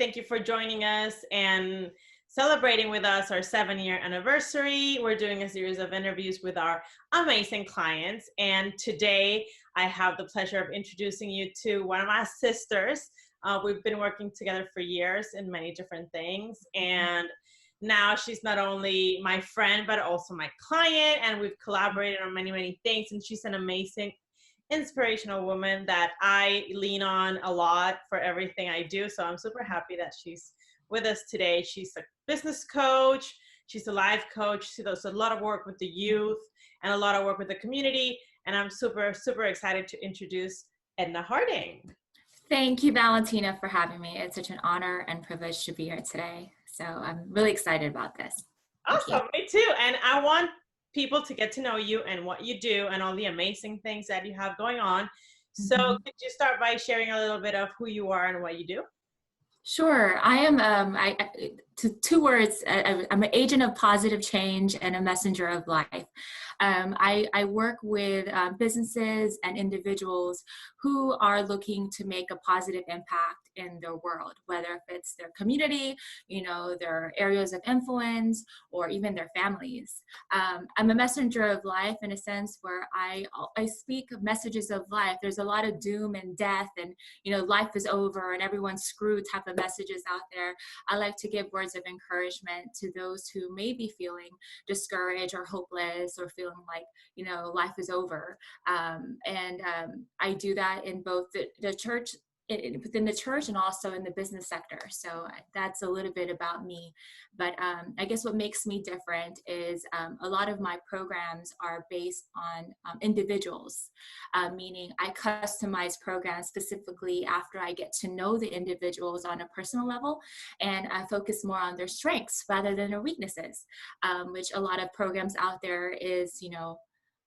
Thank you for joining us and celebrating with us our 7-year anniversary. We're doing a series of interviews with our amazing clients. And today I have the pleasure of introducing you to one of my sisters. We've been working together for years in many different things. And now she's not only my friend, but also my client. And we've collaborated on many, many things. And she's an amazing, inspirational woman that I lean on a lot for everything I do. So I'm super happy that she's with us today. She's a business coach. She's a life coach. She does a lot of work with the youth and a lot of work with the community. And I'm super, super excited to introduce Edna Harding. Thank you, Valentina, for having me. It's such an honor and privilege to be here today. So I'm really excited about this. Awesome, me too. And I want people to get to know you and what you do and all the amazing things that you have going on. So could you start by sharing a little bit of who you are and what you do? Sure. I am, two words, I'm an agent of positive change and a messenger of life. I work with businesses and individuals who are looking to make a positive impact in their world, whether if it's their community, their areas of influence, or even their families. I'm a messenger of life in a sense where I speak of messages of life. There's a lot of doom and death and, life is over and everyone's screwed type of messages out there. I like to give words of encouragement to those who may be feeling discouraged or hopeless or feeling like, life is over. I do that in both the church, within the church and also in the business sector. So that's a little bit about me. But I guess what makes me different is a lot of my programs are based on individuals, meaning I customize programs specifically after I get to know the individuals on a personal level, and I focus more on their strengths rather than their weaknesses, which a lot of programs out there is,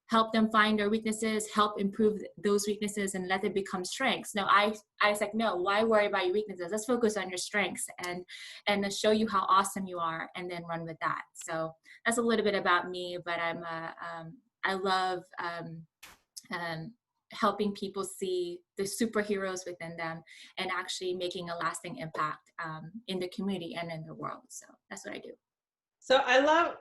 help them find their weaknesses, help improve those weaknesses and let them become strengths. No, I was like, no, why worry about your weaknesses? Let's focus on your strengths and show you how awesome you are and then run with that. So that's a little bit about me, but I love helping people see the superheroes within them and actually making a lasting impact in the community and in the world. So that's what I do. So I love,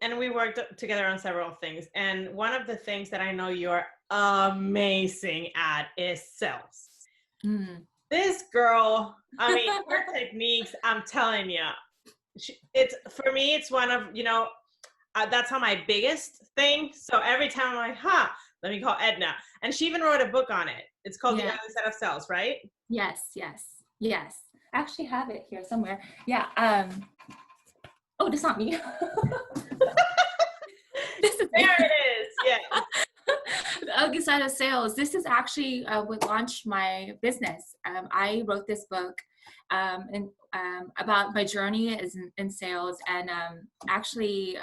and we worked together on several things. And one of the things that I know you're amazing at is sales. This girl, I mean, her techniques, I'm telling you, for me, it's one of, that's not my biggest thing. So every time I'm like, let me call Edna. And she even wrote a book on it. It's called The Other Side of Sales, right? Yes. I actually have it here somewhere. Yeah. Oh, that's not me. This is there it is. Yeah. The Other Side of Sales. This is actually what launched my business. I wrote this book about my journey in sales, and actually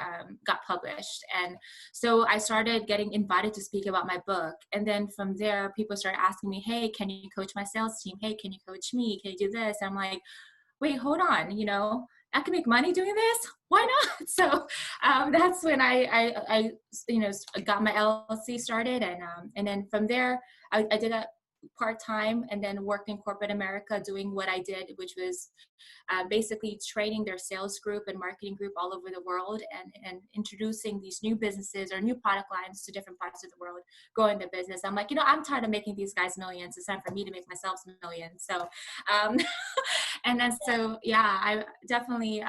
got published. And so I started getting invited to speak about my book. And then from there, people started asking me, hey, can you coach my sales team? Hey, can you coach me? Can you do this? And I'm like, wait, hold on, I can make money doing this. Why not? So that's when I got my LLC started, and then from there I did that part-time and then worked in corporate America doing what I did, which was basically training their sales group and marketing group all over the world and introducing these new businesses or new product lines to different parts of the world, growing the business. I'm like, I'm tired of making these guys millions. It's time for me to make myself millions. So, and then I definitely,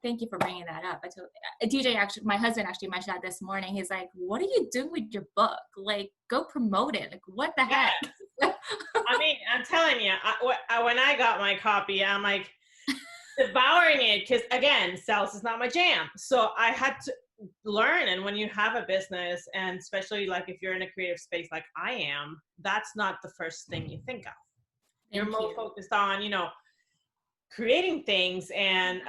thank you for bringing that up. I told DJ, actually, my husband actually mentioned that this morning. He's like, what are you doing with your book? Like, go promote it. Like, what the heck? I mean, I'm telling you, when I got my copy, I'm like devouring it because, again, sales is not my jam. So I had to learn. And when you have a business, and especially like if you're in a creative space like I am, that's not the first thing you think of. You're more focused on, creating things and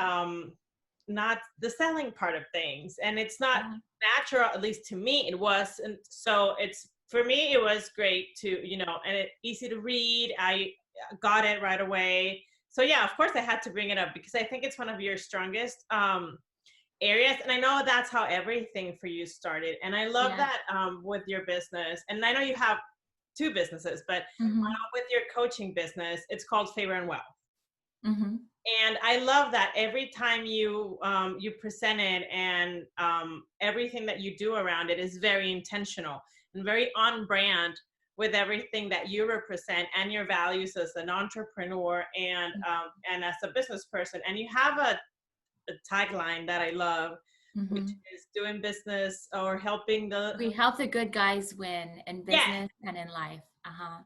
not the selling part of things. And it's not natural, at least to me it was. And so for me it was great to, and it's easy to read. I got it right away. So yeah, of course I had to bring it up because I think it's one of your strongest areas. And I know that's how everything for you started. And I love that with your business. And I know you have 2 businesses, but with your coaching business, it's called Favor and Wealth. Mm-hmm. And I love that every time you present it, and everything that you do around it is very intentional and very on brand with everything that you represent and your values as an entrepreneur and as a business person. And you have a tagline that I love, which Mm-hmm. is doing business or helping the We help the good guys win in yeah. business and in life. Uh-huh.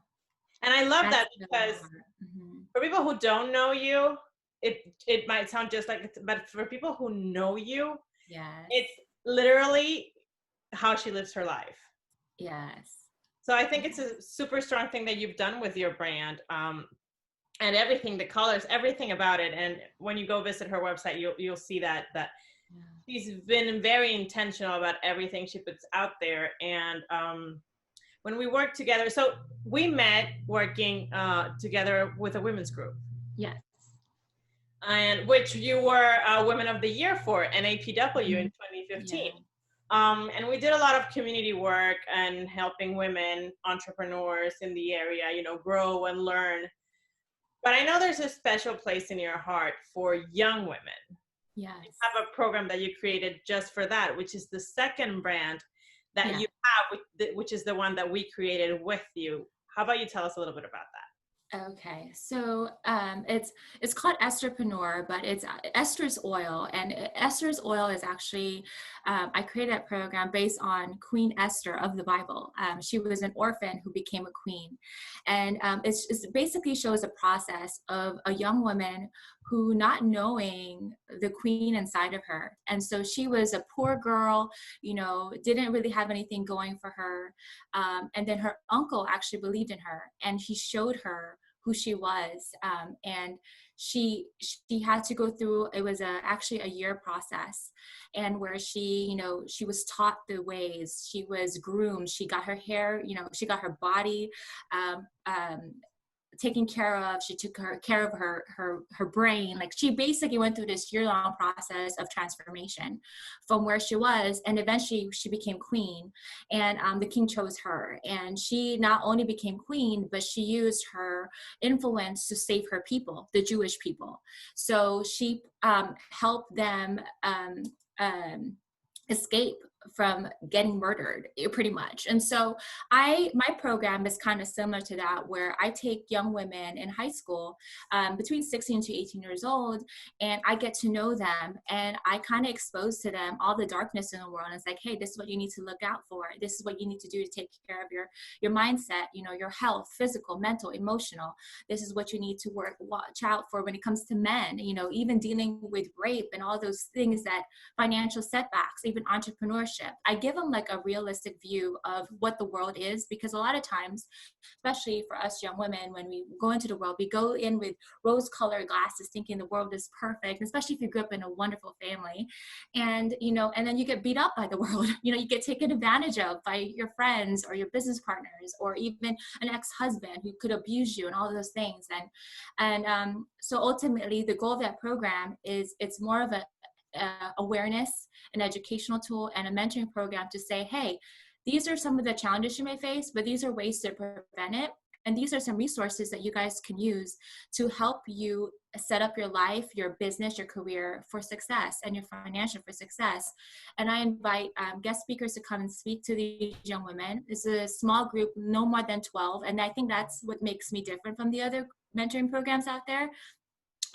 And I love That's that really because hard. Mm-hmm. for people who don't know you, it might sound just like, but for people who know you, Yes. it's literally how she lives her life. Yes. So I think it's a super strong thing that you've done with your brand, and everything, the colors, everything about it. And when you go visit her website, you'll see that Yeah. she's been very intentional about everything she puts out there. And when we work together, so we met working together with a women's group, Yes. and which you were Women of the Year for NAPW in Mm-hmm. 2015. Yeah. And we did a lot of community work and helping women entrepreneurs in the area, grow and learn. But I know there's a special place in your heart for young women. You Yes. have a program that you created just for that, which is the second brand that Yeah. you have, which is the one that we created with you. How about you tell us a little bit about that? Okay, so it's called Esterpreneur, but it's Esther's Oil, and Esther's Oil is actually I created that program based on Queen Esther of the Bible. She was an orphan who became a queen, and it's basically shows a process of a young woman who, not knowing the queen inside of her, and so she was a poor girl, didn't really have anything going for her, and then her uncle actually believed in her, and he showed her who she was, and she had to go through, it was actually a year process, and where she was taught the ways, she was groomed, she got her hair, she got her body taken care of, she took care of her brain. Like, she basically went through this year-long process of transformation from where she was, and eventually she became queen, and the king chose her, and she not only became queen, but she used her influence to save her people, the Jewish people. So she helped them escape from getting murdered, pretty much. And so my program is kind of similar to that, where I take young women in high school, between 16 to 18 years old, and I get to know them, and I kind of expose to them all the darkness in the world. And it's like, hey, this is what you need to look out for. This is what you need to do to take care of your mindset, your health, physical, mental, emotional. This is what you need to watch out for when it comes to men, even dealing with rape and all those things, that financial setbacks, even entrepreneurship. I give them like a realistic view of what the world is, because a lot of times, especially for us young women, when we go into the world, we go in with rose-colored glasses thinking the world is perfect, especially if you grew up in a wonderful family, and and then you get beat up by the world. You get taken advantage of by your friends or your business partners, or even an ex-husband who could abuse you, and all those things. And so ultimately, the goal of that program is, it's more of a awareness, an educational tool, and a mentoring program to say, hey, these are some of the challenges you may face, but these are ways to prevent it. And these are some resources that you guys can use to help you set up your life, your business, your career for success, and your financial for success. And I invite guest speakers to come and speak to these young women. It's a small group, no more than 12. And I think that's what makes me different from the other mentoring programs out there.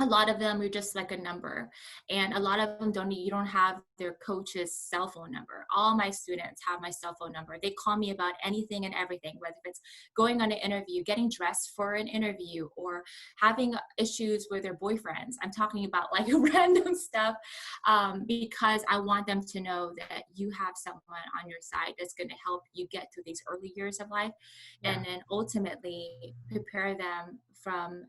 A lot of them are just like a number, and a lot of them you don't have their coach's cell phone number. All my students have my cell phone number. They call me about anything and everything, whether it's going on an interview, getting dressed for an interview, or having issues with their boyfriends. I'm talking about like random stuff, because I want them to know that you have someone on your side that's going to help you get through these early years of life, and then ultimately prepare them from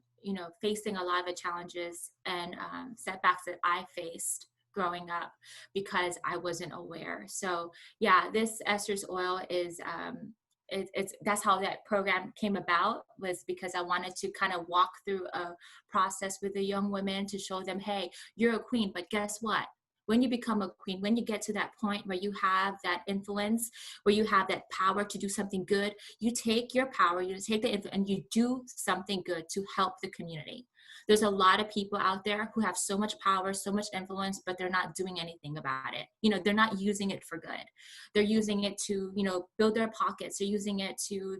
facing a lot of the challenges and setbacks that I faced growing up, because I wasn't aware. So yeah, this Esther's Oil is that's how that program came about, was because I wanted to kind of walk through a process with the young women to show them, hey, you're a queen, but guess what? When you become a queen, when you get to that point where you have that influence, where you have that power to do something good, you take your power, you take the influence, and you do something good to help the community. There's a lot of people out there who have so much power, so much influence, but they're not doing anything about it. They're not using it for good. They're using it to, build their pockets. They're using it to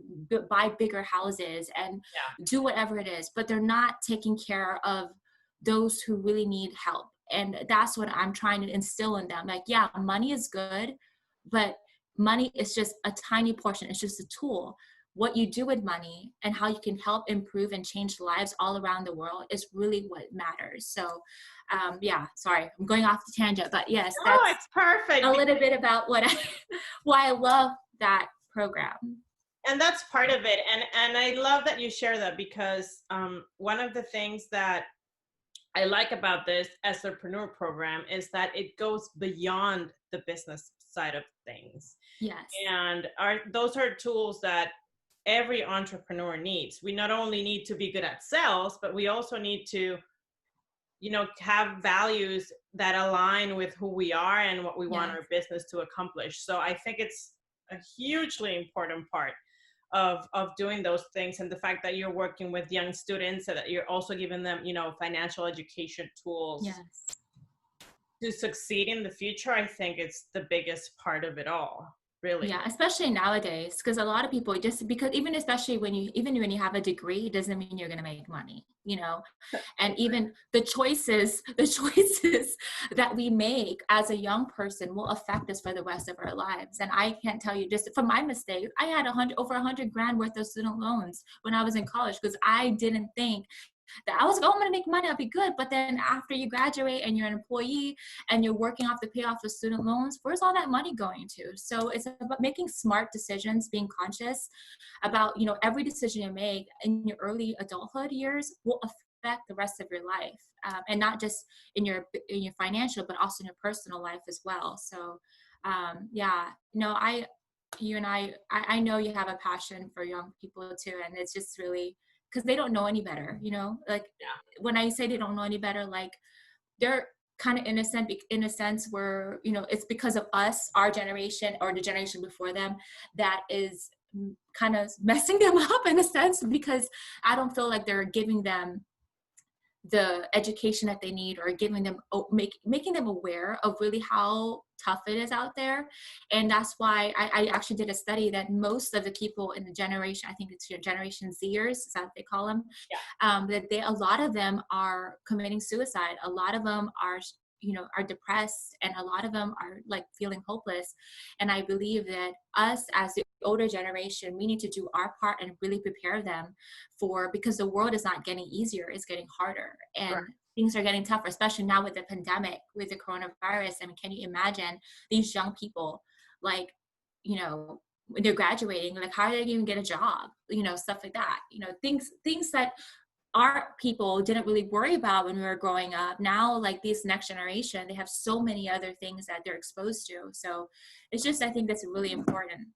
buy bigger houses and do whatever it is, but they're not taking care of those who really need help. And that's what I'm trying to instill in them. Like, yeah, money is good, but money is just a tiny portion. It's just a tool. What you do with money and how you can help improve and change lives all around the world is really what matters. So, sorry, I'm going off the tangent, but yes, it's perfect. A little bit about why I love that program. And that's part of it. And I love that you share that, because one of the things that I like about this entrepreneur program is that it goes beyond the business side of things. Yes. And those are tools that every entrepreneur needs. We not only need to be good at sales, but we also need to, have values that align with who we are and what we want our business to accomplish. So I think it's a hugely important part of doing those things, and the fact that you're working with young students, so that you're also giving them, financial education tools to succeed in the future. I think it's the biggest part of it all. Really. Yeah, especially nowadays, because a lot of people because especially when you have a degree, it doesn't mean you're going to make money, and even the choices that we make as a young person will affect us for the rest of our lives. And I can't tell you, just from my mistake, I had over $100,000 worth of student loans when I was in college, because I didn't think that I was like, I'm going to make money, I'll be good. But then after you graduate and you're an employee and you're working off to pay off the student loans, where's all that money going to? So it's about making smart decisions, being conscious about, every decision you make in your early adulthood years will affect the rest of your life. And not just in your financial, but also in your personal life as well. So you and I know you have a passion for young people too. And it's just really, because they don't know any better, when I say they don't know any better, like they're kind of innocent in a sense where, it's because of us, our generation or the generation before them, that is kind of messing them up in a sense, because I don't feel like they're giving them the education that they need, or giving them, making them aware of really how tough it is out there. And that's why I actually did a study that most of the people in the generation, I think it's your Generation Zers, is that what they call them? A lot of them are committing suicide. A lot of them are depressed, and a lot of them are like feeling hopeless. And I believe that us as the older generation, we need to do our part and really prepare them because the world is not getting easier, it's getting harder. And things are getting tougher, especially now with the pandemic, with the coronavirus. I mean, can you imagine these young people, like, when they're graduating, like how are they even get a job, stuff like that, things that our people didn't really worry about when we were growing up. Now, like this next generation, they have so many other things that they're exposed to. So it's just, I think that's really important.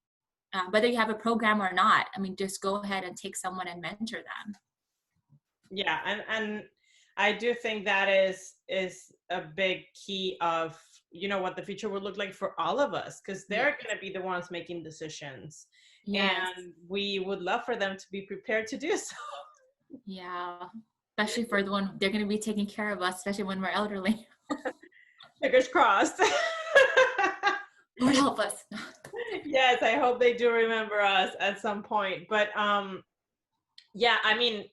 Whether you have a program or not, I mean, just go ahead and take someone and mentor them. Yeah. And I do think that is a big key of, what the future will look like for all of us, because they're going to be the ones making decisions. Yes. And we would love for them to be prepared to do so. Yeah, especially for the one they're going to be taking care of us, especially when we're elderly. Fingers crossed. Lord help us. Yes, I hope they do remember us at some point. But I mean,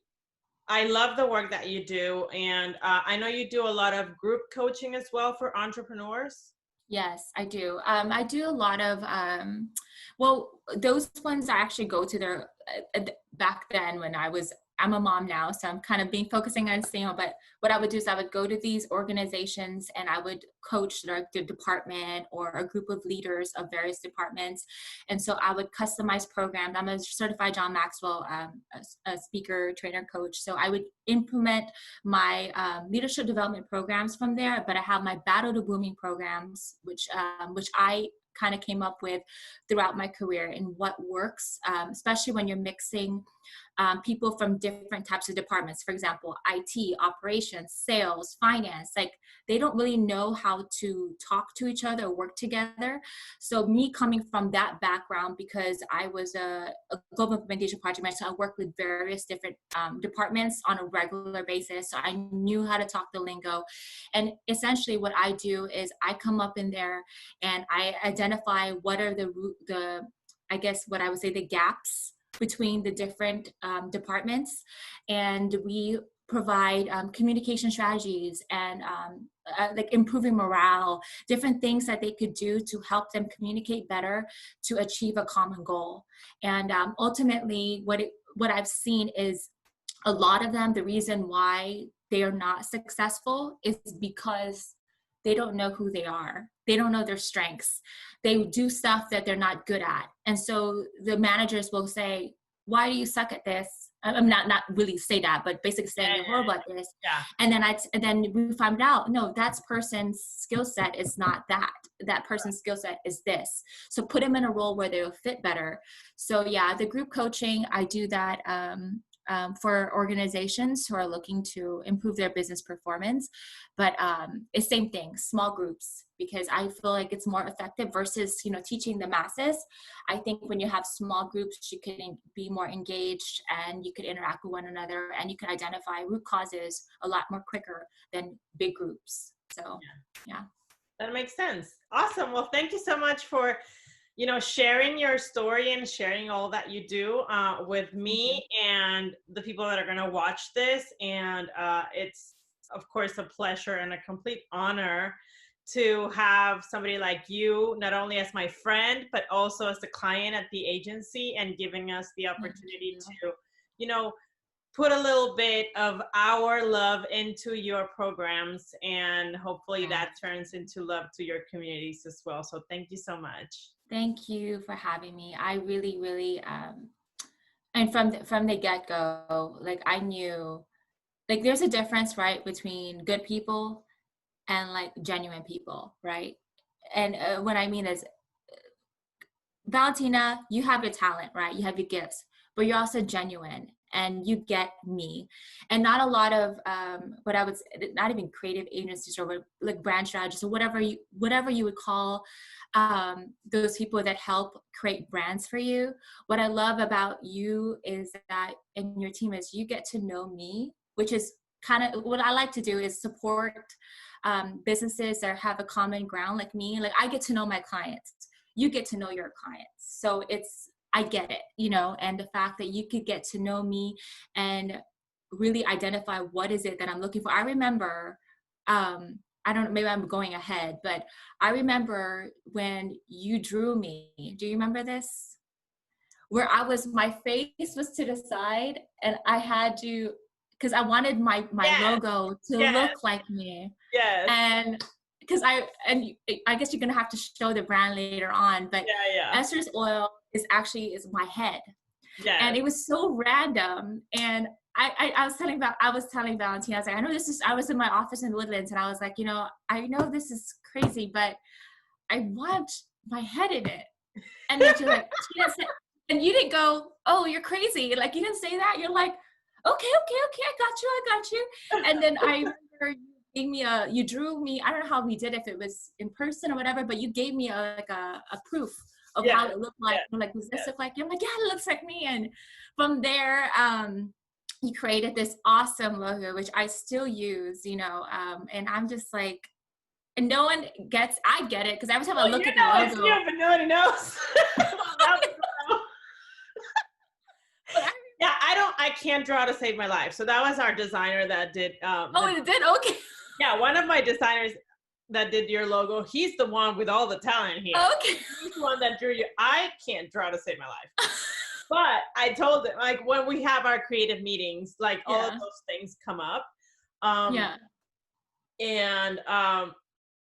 I love the work that you do, and I know you do a lot of group coaching as well for entrepreneurs. Yes, I do. I do a lot of, those ones I actually go to their, back then when I'm a mom now, so I'm kind of focusing on staying home. But what I would do is I would go to these organizations and I would coach the department or a group of leaders of various departments. And so I would customize programs. I'm a certified John Maxwell a speaker, trainer, coach. So I would implement my leadership development programs from there. But I have my Battle to Booming programs, which I kind of came up with throughout my career, and what works, especially when you're mixing people from different types of departments. For example, IT, operations, sales, finance, like they don't really know how to talk to each other or work together. So me coming from that background, because I was a global implementation project manager, so I worked with various different departments on a regular basis. So I knew how to talk the lingo. And essentially what I do is I come up in there and I identify what are the I guess what I would say the gaps between the different departments, and we provide communication strategies and like improving morale, different things that they could do to help them communicate better to achieve a common goal. And ultimately what I've seen is a lot of them, the reason why they are not successful is because they don't know who they are. They don't know their strengths. They do stuff that they're not good at. And so the managers will say, why do you suck at this? I'm not really say that, but basically saying you're horrible at this. Yeah. And then we find out, no, that person's skill set is not that. That person's skill set is this. So put them in a role where they'll fit better. So yeah, the group coaching, I do that for organizations who are looking to improve their business performance. But it's same thing, small groups, because I feel like it's more effective versus, teaching the masses. I think when you have small groups, you can be more engaged and you could interact with one another and you can identify root causes a lot more quicker than big groups. So, yeah. That makes sense. Awesome. Well, thank you so much for sharing your story and sharing all that you do with me and the people that are going to watch this. And it's, of course, a pleasure and a complete honor to have somebody like you, not only as my friend, but also as the client at the agency and giving us the opportunity to, put a little bit of our love into your programs, and hopefully that turns into love to your communities as well. So thank you so much. Thank you for having me. I really, really, and from the get-go, like I knew, like there's a difference, right, between good people and like genuine people, right? And what I mean is, Valentina, you have your talent, right? You have your gifts, but you're also genuine and you get me. And not a lot of what I would say, not even creative agencies or like brand strategists or whatever you would call those people that help create brands for you. What I love about you is that, and your team, is you get to know me, which is kind of what I like to do, is support businesses that have a common ground like me. Like I get to know my clients, you get to know your clients. So I get it, and the fact that you could get to know me and really identify what is it that I'm looking for. I remember, I don't know, maybe I'm going ahead, but I remember when you drew me. Do you remember this? Where my face was to the side and I had to, because I wanted my logo to look like me. Yes. And because I guess you're going to have to show the brand later on, but Esther's Oil is my head. Yeah. And it was so random. And I was telling Valentina, I was like, I was in my office in Woodlands and I was like, I know this is crazy, but I want my head in it. And then she's like, and you didn't go, oh, you're crazy. Like, you didn't say that. You're like, okay, I got you. And then I remember you drew me, I don't know how we did, if it was in person or whatever, but you gave me a proof of how it looked like. Like, does this look like you? I'm like, yeah, it looks like me. And from there, you created this awesome logo, which I still use, and I'm just like, and no one gets, I get it, because every time I look at the logo. It's you, but nobody knows. Yeah, I can't draw to save my life. So that was our designer that did. It did? Okay. Yeah, one of my designers that did your logo, he's the one with all the talent here. Okay. He's the one that drew you. I can't draw to save my life. But I told him, like, when we have our creative meetings, like all of those things come up. And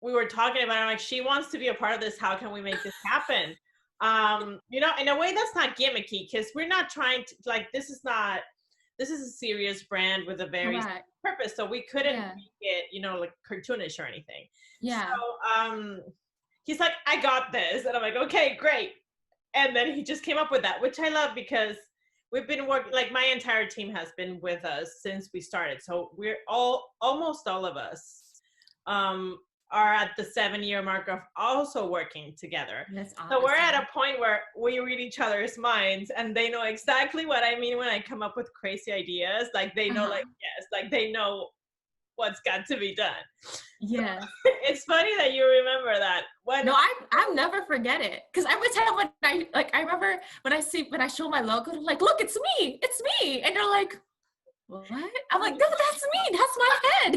we were talking about it. I'm like, she wants to be a part of this. How can we make this happen? In a way that's not gimmicky, because we're not trying to, like, this is a serious brand with a very purpose. So we couldn't make it, like cartoonish or anything. Yeah. So he's like, I got this. And I'm like, okay, great. And then he just came up with that, which I love, because we've been working, like my entire team has been with us since we started. So we're almost all of us are at the 7-year mark of also working together. That's awesome. So we're at a point where we read each other's minds, and they know exactly what I mean when I come up with crazy ideas. Like they know, like, yes, like they know what's got to be done. Yes. It's funny that you remember that. No, I'll never forget it. Because every time when I remember when I show my logo, they're like, look, it's me. And they're like, what? I'm like, no, that's me. That's my head.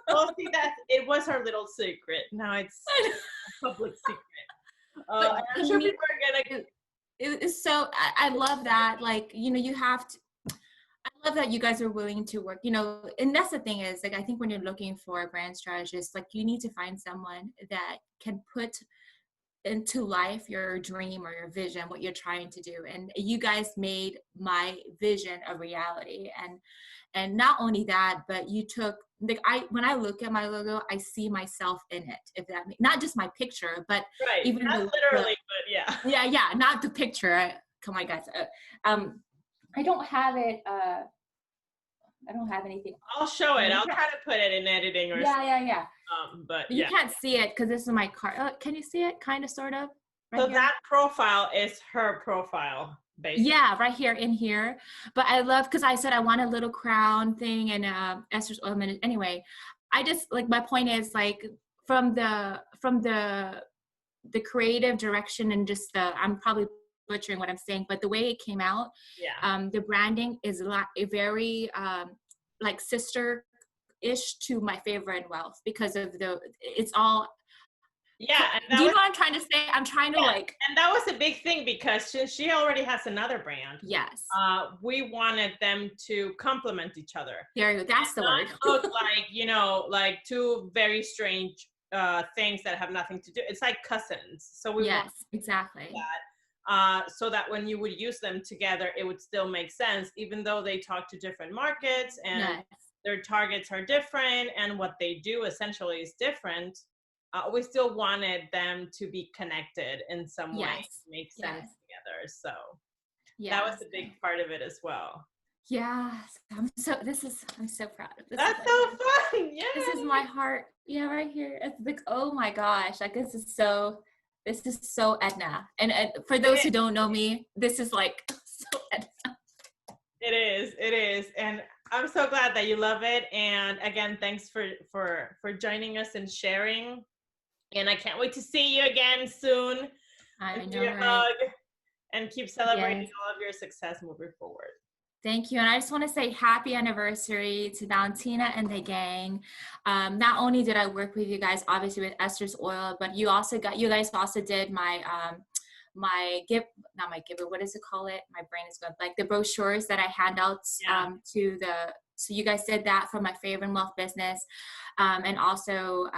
Well, see, it was our little secret. Now it's a public secret. I'm sure people are gonna. It's so, I love that. Like, you have to. I love that you guys are willing to work, and that's the thing is, like, I think when you're looking for a brand strategist, like, you need to find someone that can put into life your dream or your vision, what you're trying to do. And you guys made my vision a reality. And not only that, but you took, like, when I look at my logo, I see myself in it, if that makes, not just my picture, but right. even not literally, but yeah. Yeah, not the picture. Come on, guys. I don't have it. I don't have anything. I'll show it. I'll try to put it in editing or something. Yeah. But you can't see it because this is my card. Can you see it? Kind of, sort of. Right so here? That profile is her profile, basically. Yeah, right here in here. But I love, because I said I want a little crown thing and Esther's ornament. Anyway, I just, like, my point is, like, from the creative direction and just I'm probably butchering what I'm saying, but the way it came out, the branding is a very like sister-ish to my favorite Wealth, because of it's all. Yeah. Do you know what I'm trying to say? I'm trying to and that was a big thing, because since she already has another brand. Yes. We wanted them to complement each other. There you go. That's the word. Look like, like two very strange things that have nothing to do. It's like cousins. So we want exactly that. So that when you would use them together, it would still make sense, even though they talk to different markets and their targets are different and what they do essentially is different. We still wanted them to be connected in some way, to make sense together. So that was a big part of it as well. Yes, I'm so proud of this. That's so fun. Yeah, this is my heart. Yeah, right here. It's like, oh my gosh, like this is so Edna. And for those who don't know me, this is like so Edna. It is, and I'm so glad that you love it. And again, thanks for joining us and sharing. And I can't wait to see you again soon. I know, right? Hug and keep celebrating all of your success moving forward. Thank you. And I just want to say happy anniversary to Valentina and the gang. Not only did I work with you guys, obviously with Esther's Oil, but you guys also did my what does it call it? My brain is going, like the brochures that I hand out so you guys did that for my favorite Wealth business. And also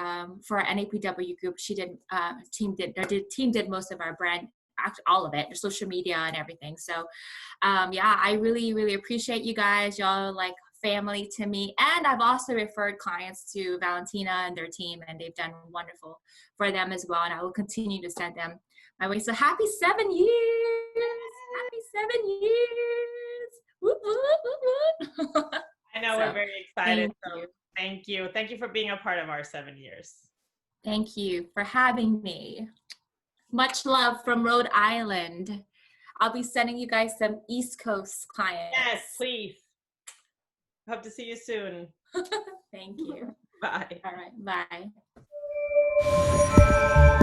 for our NAPW group, the team did most of our brand, actually all of it, social media and everything. So I really, really appreciate you guys. Y'all like family to me. And I've also referred clients to Valentina and their team, and they've done wonderful for them as well. And I will continue to send them my way. So happy 7 years. Happy 7 years. Woo, woo, woo, woo. I know, we're very excited. Thank you. Thank you for being a part of our 7 years. Thank you for having me. Much love from Rhode Island. I'll be sending you guys some East Coast clients. Yes, please. Hope to see you soon. Thank you. Bye. All right. Bye.